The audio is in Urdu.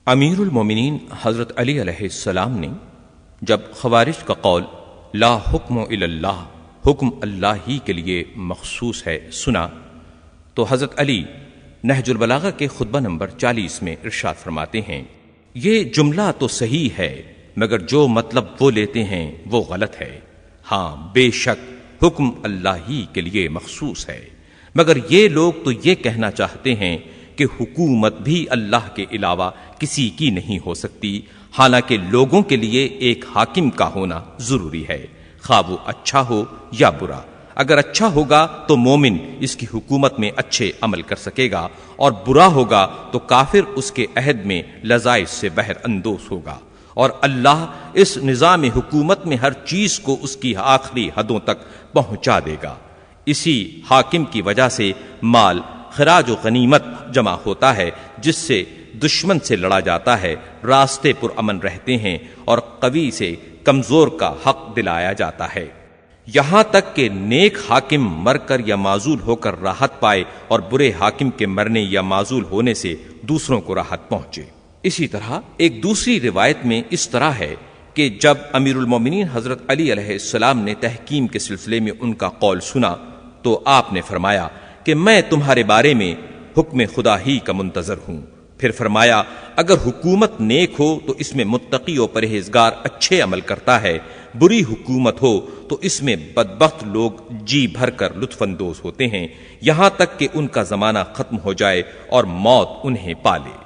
امیر المومنین حضرت علی علیہ السلام نے جب خوارج کا قول لا حکم الا اللہ، حکم اللہ ہی کے لیے مخصوص ہے، سنا تو حضرت علی نہج البلاغہ کے خطبہ نمبر 40 میں ارشاد فرماتے ہیں، یہ جملہ تو صحیح ہے مگر جو مطلب وہ لیتے ہیں وہ غلط ہے۔ ہاں بے شک حکم اللہ ہی کے لیے مخصوص ہے، مگر یہ لوگ تو یہ کہنا چاہتے ہیں کہ حکومت بھی اللہ کے علاوہ کسی کی نہیں ہو سکتی، حالانکہ لوگوں کے لیے ایک حاکم کا ہونا ضروری ہے، خواہ وہ اچھا ہو یا برا۔ اگر اچھا ہوگا تو مومن اس کی حکومت میں اچھے عمل کر سکے گا، اور برا ہوگا تو کافر اس کے عہد میں لذائذ سے بہر اندوز ہوگا، اور اللہ اس نظام حکومت میں ہر چیز کو اس کی آخری حدوں تک پہنچا دے گا۔ اسی حاکم کی وجہ سے مال خراج و غنیمت جمع ہوتا ہے، جس سے دشمن سے لڑا جاتا ہے، راستے پر امن رہتے ہیں، اور قوی سے کمزور کا حق دلایا جاتا ہے، یہاں تک کہ نیک حاکم مر کر یا معزول ہو کر راحت پائے، اور برے حاکم کے مرنے یا معزول ہونے سے دوسروں کو راحت پہنچے۔ اسی طرح ایک دوسری روایت میں اس طرح ہے کہ جب امیر المومنین حضرت علی علیہ السلام نے تحکیم کے سلسلے میں ان کا قول سنا تو آپ نے فرمایا کہ میں تمہارے بارے میں حکم خدا ہی کا منتظر ہوں۔ پھر فرمایا اگر حکومت نیک ہو تو اس میں متقی و پرہیزگار اچھے عمل کرتا ہے، بری حکومت ہو تو اس میں بدبخت لوگ جی بھر کر لطف اندوز ہوتے ہیں، یہاں تک کہ ان کا زمانہ ختم ہو جائے اور موت انہیں پالے۔